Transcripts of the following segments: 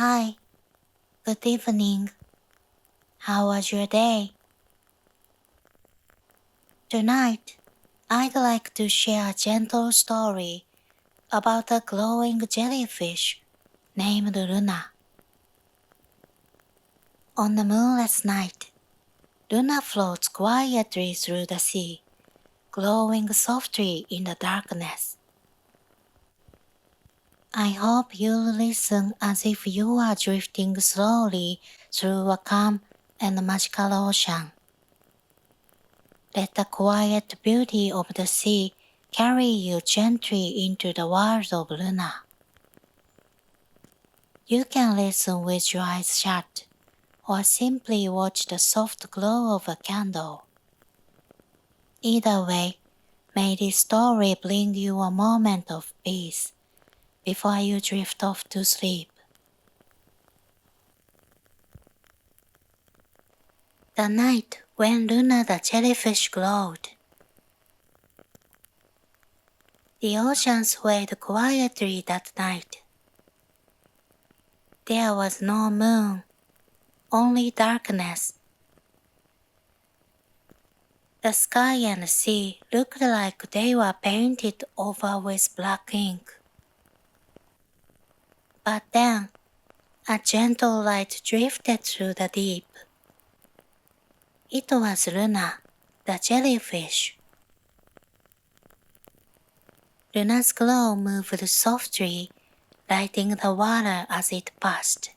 Hi, good evening. How was your day? Tonight, I'd like to share a gentle story about a glowing jellyfish named Luna. On a moonless night, Luna floats quietly through the sea, glowing softly in the darkness. I hope you'll listen as if you are drifting slowly through a calm and magical ocean. Let the quiet beauty of the sea carry you gently into the world of Luna. You can listen with your eyes shut, or simply watch the soft glow of a candle. Either way, may this story bring you a moment of peace before you drift off to sleep. The night when Luna the jellyfish glowed. The ocean swayed quietly that night. There was no moon, only darkness. The sky and the sea looked like they were painted over with black ink. But then, a gentle light drifted through the deep. It was Luna, the jellyfish. Luna's glow moved softly, lighting the water as it passed.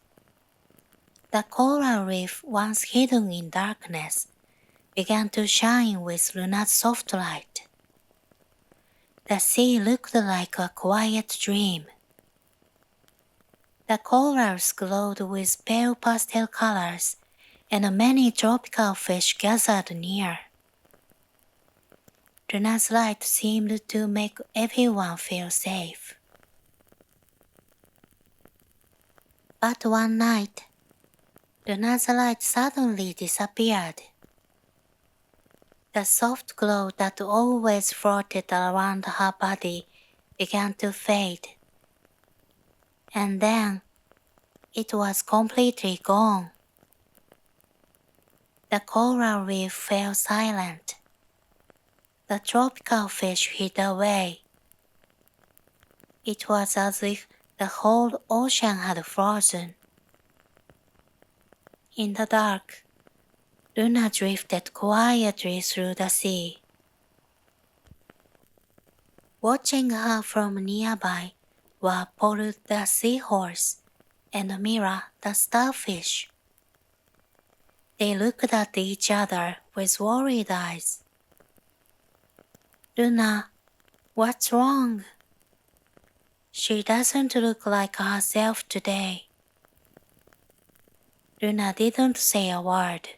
The coral reef, once hidden in darkness, began to shine with Luna's soft light. The sea looked like a quiet dream. The corals glowed with pale pastel colors, and many tropical fish gathered near. Luna's light seemed to make everyone feel safe. But one night, Luna's light suddenly disappeared. The soft glow that always floated around her body began to fade. And then, it was completely gone. The coral reef fell silent. The tropical fish hid away. It was as if the whole ocean had frozen. In the dark, Luna drifted quietly through the sea. Watching her from nearby were Paul the seahorse and Mira the starfish. They looked at each other with worried eyes. Luna, what's wrong? She doesn't look like herself today. Luna didn't say a word.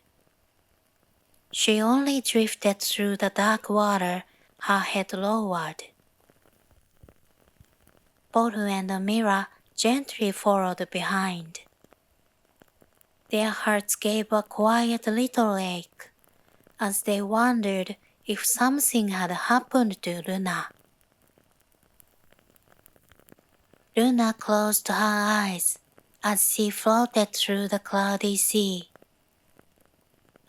She only drifted through the dark water, her head lowered. Paul and Mira gently followed behind. Their hearts gave a quiet little ache as they wondered if something had happened to Luna. Luna closed her eyes as she floated through the cloudy sea.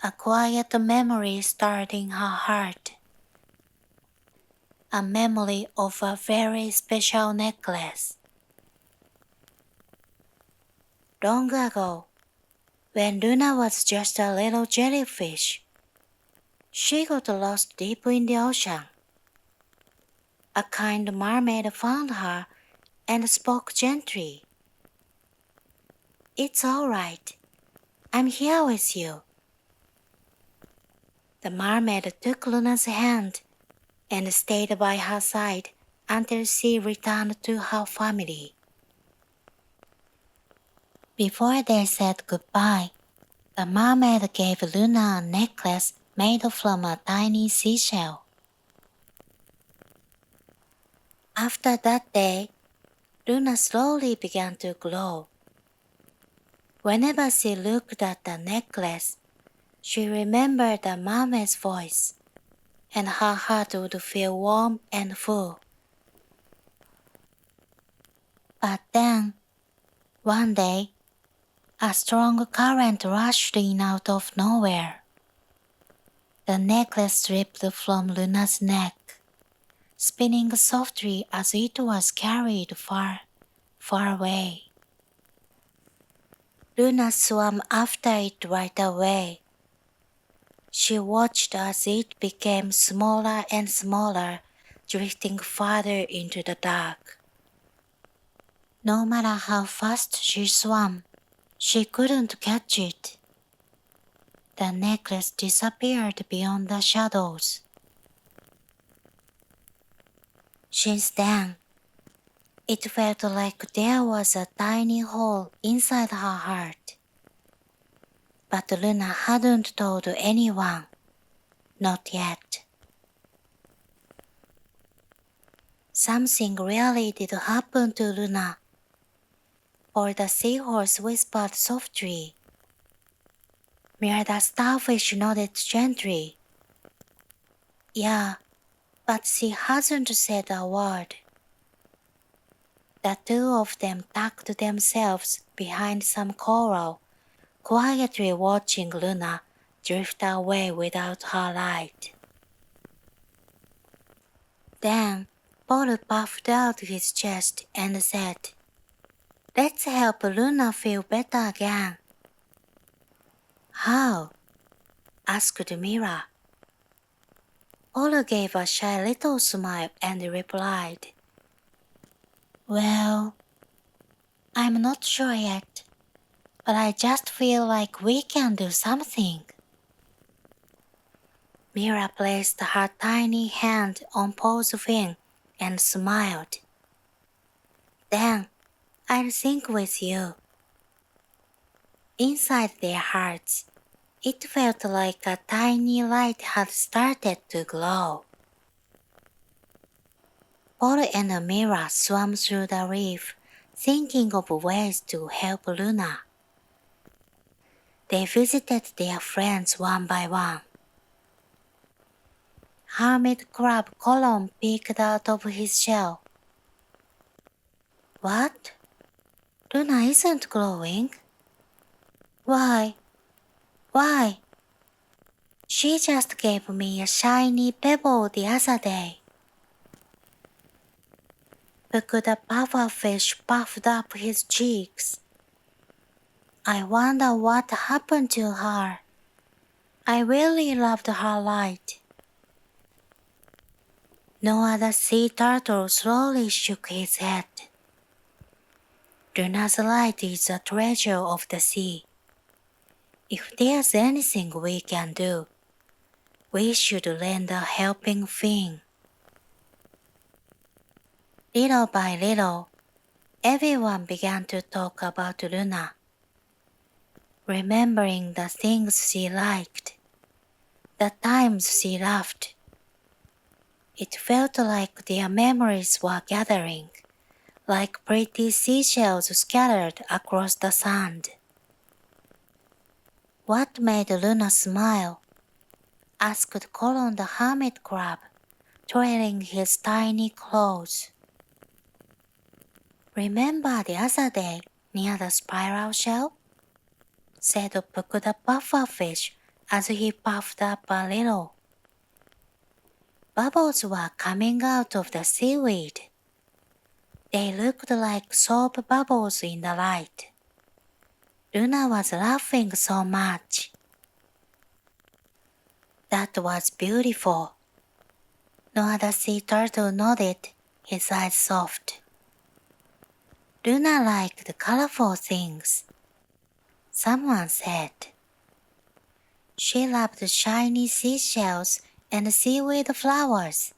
A quiet memory stirred in her heart. A memory of a very special necklace. Long ago, when Luna was just a little jellyfish, she got lost deep in the ocean. A kind mermaid found her and spoke gently. "It's all right. I'm here with you." The mermaid took Luna's hand and stayed by her side until she returned to her family. Before they said goodbye, the mermaid gave Luna a necklace made from a tiny seashell. After that day, Luna slowly began to glow. Whenever she looked at the necklace, she remembered the mermaid's voice, and her heart would feel warm and full. But then, one day, A strong current rushed in out of nowhere. The necklace slipped from Luna's neck, spinning softly as it was carried far, far away. Luna swam after it right away. She watched as it became smaller and smaller, drifting farther into the dark. No matter how fast she swam, she couldn't catch it. The necklace disappeared beyond the shadows. Since then, it felt like there was a tiny hole inside her heart. But Luna hadn't told anyone, not yet. Something really did happen to Luna, for the seahorse whispered softly. Mere the starfish nodded gently. Yeah, but she hasn't said a word. The two of them tucked themselves behind some coral, quietly watching Luna drift away without her light. Then Paul puffed out his chest and said, "Let's help Luna feel better again." "How?" asked Mira. Paul gave a shy little smile and replied, "Well, I'm not sure yet, but I just feel like we can do something." Mira placed her tiny hand on Paul's fin and smiled. "Then I'll sing with you." Inside their hearts, it felt like a tiny light had started to glow. Paul and Mira swam through the reef, thinking of ways to help Luna. They visited their friends one by one. Hermit crab Colon peeked out of his shell. "What? Luna isn't glowing? Why? Why? She just gave me a shiny pebble the other day." Puck the pufferfish puffed up his cheeks. "I wonder what happened to her. I really loved her light." No other sea turtle slowly shook his head. "Luna's light is a treasure of the sea. If there's anything we can do, we should lend a helping fin." Little by little, everyone began to talk about Luna, remembering the things she liked, the times she laughed. It felt like their memories were gathering, like pretty seashells scattered across the sand. "What made Luna smile?" asked Colon the hermit crab, trailing his tiny claws. "Remember the other day near the spiral shell?" said Puck the pufferfish as he puffed up a little. Bubbles were coming out of the seaweed. They looked like soap bubbles in the light. Luna was laughing so much. "That was beautiful." No other sea turtle nodded, his eyes soft. "Luna liked colorful things," someone said. "She loved shiny seashells and seaweed flowers.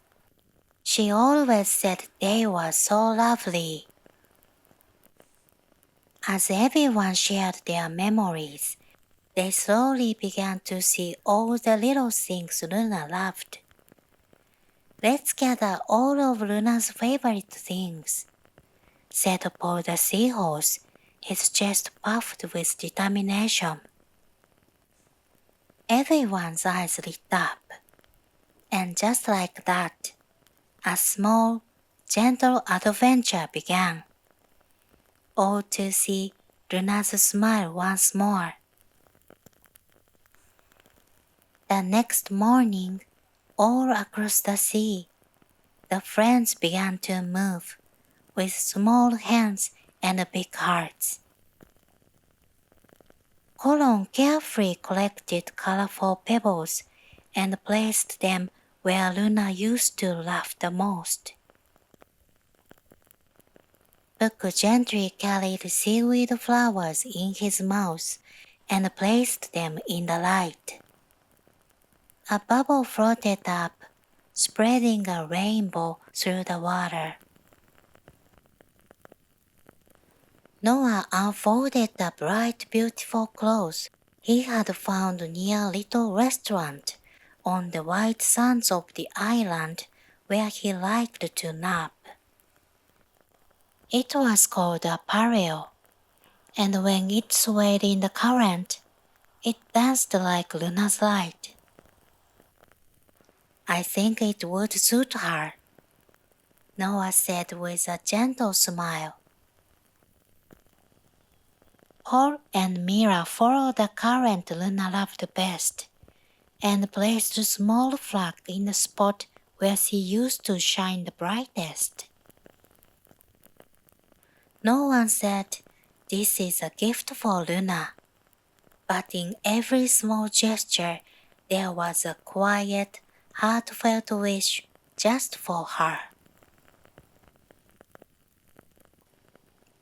She always said they were so lovely." As everyone shared their memories, they slowly began to see all the little things Luna loved. "Let's gather all of Luna's favorite things," said Paul the seahorse, his chest puffed with determination. Everyone's eyes lit up, and just like that, a small, gentle adventure began. All to see Luna's smile once more. The next morning, all across the sea, the friends began to move, with small hands and big hearts. Colon carefully collected colorful pebbles and placed them where Luna used to laugh the most. Puck gently carried seaweed flowers in his mouth and placed them in the light. A bubble floated up, spreading a rainbow through the water. Noah unfolded the bright, beautiful clothes he had found near a little restaurant on the white sands of the island where he liked to nap. It was called a pareo, and when it swayed in the current, it danced like Luna's light. I think it would suit her, Noah said with a gentle smile. Paul and Mira followed the current Luna loved best, and placed a small flag in the spot where she used to shine the brightest. No one said, "This is a gift for Luna," but in every small gesture there was a quiet, heartfelt wish just for her.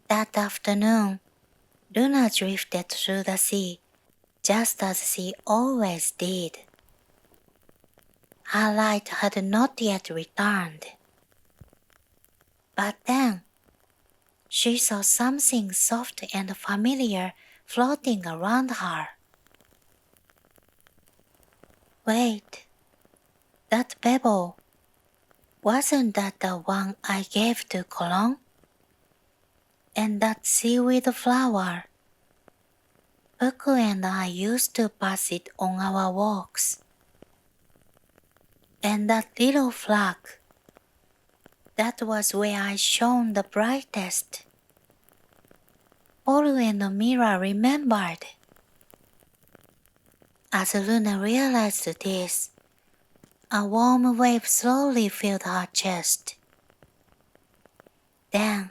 That afternoon, Luna drifted through the sea, just as she always did. Her light had not yet returned. But then, she saw something soft and familiar floating around her. Wait, that pebble, wasn't that the one I gave to Colon? And that seaweed flower, Puku and I used to pass it on our walks. And that little flag, that was where I shone the brightest. Paul and Mira remembered. As Luna realized this, a warm wave slowly filled her chest. Then,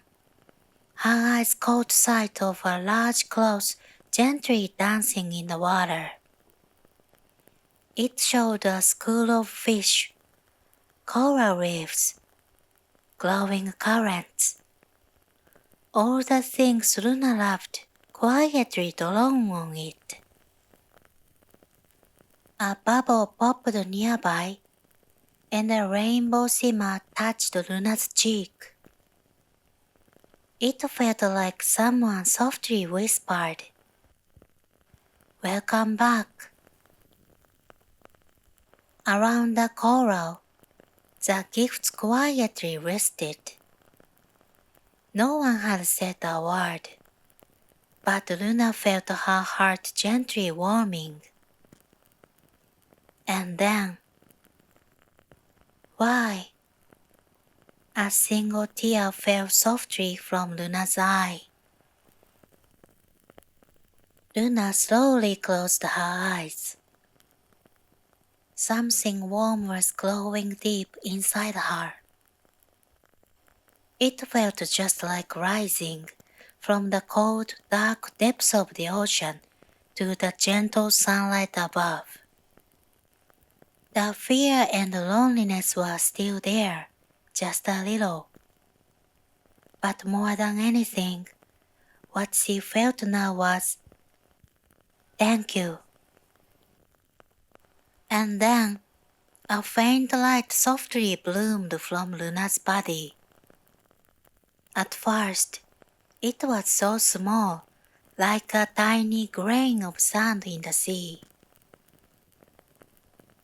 her eyes caught sight of a large cloth gently dancing in the water. It showed a school of fish, coral reefs, glowing currents, all the things Luna loved quietly drawn on it. A bubble popped nearby, and a rainbow shimmer touched Luna's cheek. It felt like someone softly whispered, "Welcome back." Around the coral, the gifts quietly rested. No one had said a word, but Luna felt her heart gently warming. And then, why? A single tear fell softly from Luna's eye. Luna slowly closed her eyes. Something warm was glowing deep inside her. It felt just like rising from the cold, dark depths of the ocean to the gentle sunlight above. The fear and loneliness were still there, just a little. But more than anything, what she felt now was, "Thank you." And then, a faint light softly bloomed from Luna's body. At first, it was so small, like a tiny grain of sand in the sea.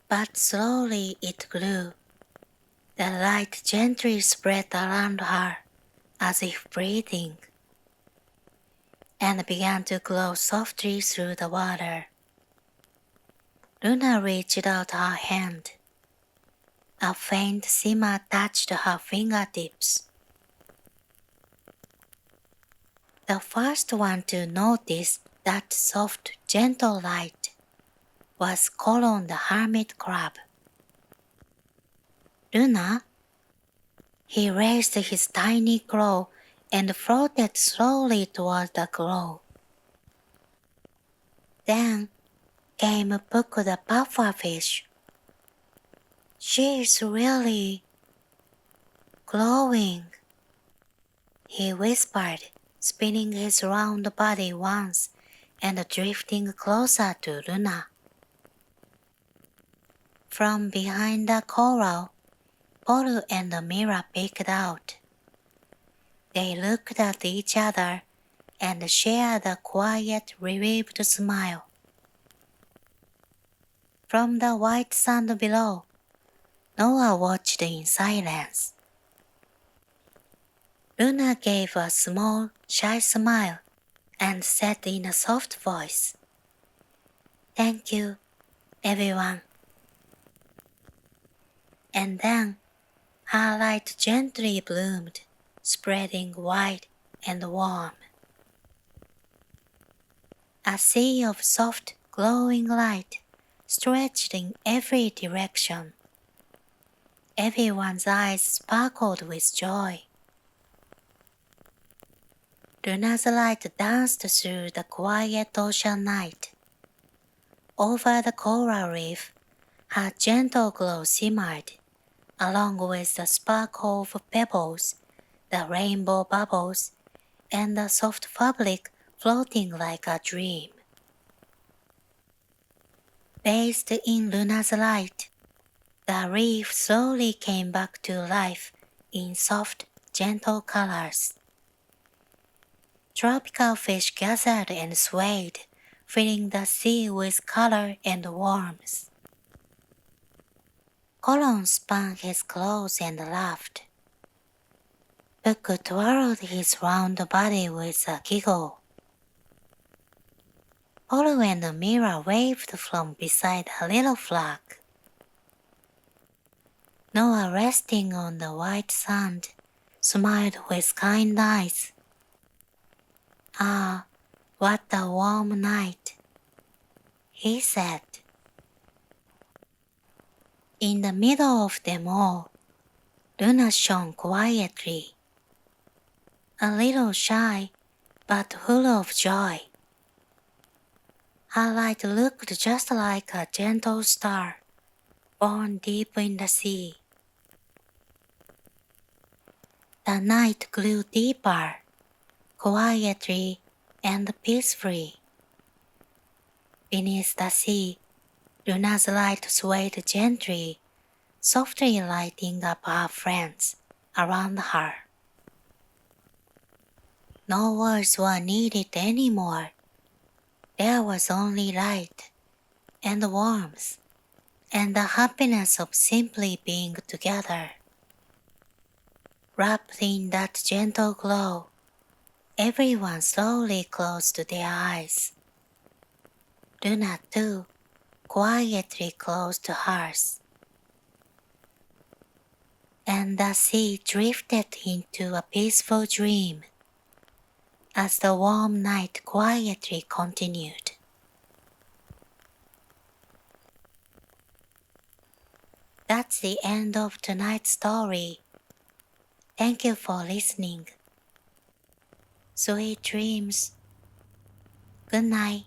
But slowly it grew. The light gently spread around her, as if breathing, and began to glow softly through the water. Luna reached out her hand. A faint shimmer touched her fingertips. The first one to notice that soft, gentle light was Colon the hermit crab. Luna? He raised his tiny claw and floated slowly toward the glow. Then came Puck the pufferfish. She's really glowing, he whispered, spinning his round body once and drifting closer to Luna. From behind the coral, Polu and Mira peeked out. They looked at each other and shared a quiet, relieved smile. From the white sand below, Noah watched in silence. Luna gave a small, shy smile and said in a soft voice, "Thank you, everyone." And then her light gently bloomed, spreading wide and warm. A sea of soft, glowing light stretched in every direction. Everyone's eyes sparkled with joy. Luna's light danced through the quiet ocean night. Over the coral reef, her gentle glow shimmered, along with the sparkle of pebbles, the rainbow bubbles, and the soft fabric floating like a dream. Bathed in Luna's light, the reef slowly came back to life in soft, gentle colors. Tropical fish gathered and swayed, filling the sea with color and warmth. Colon spun his claws and laughed. Puck twirled his round body with a giggle. Polu and Mira waved from beside a little flag. Noah, resting on the white sand, smiled with kind eyes. "Ah, what a warm night," he said. In the middle of them all, Luna shone quietly, a little shy but full of joy. Her light looked just like a gentle star, born deep in the sea. The night grew deeper, quietly and peacefully. Beneath the sea, Luna's light swayed gently, softly lighting up her friends around her. No words were needed anymore. There was only light and warmth and the happiness of simply being together. Wrapped in that gentle glow, everyone slowly closed their eyes. Luna, too, quietly closed hers. And the sea drifted into a peaceful dream as the warm night quietly continued. That's the end of tonight's story. Thank you for listening. Sweet dreams. Good night.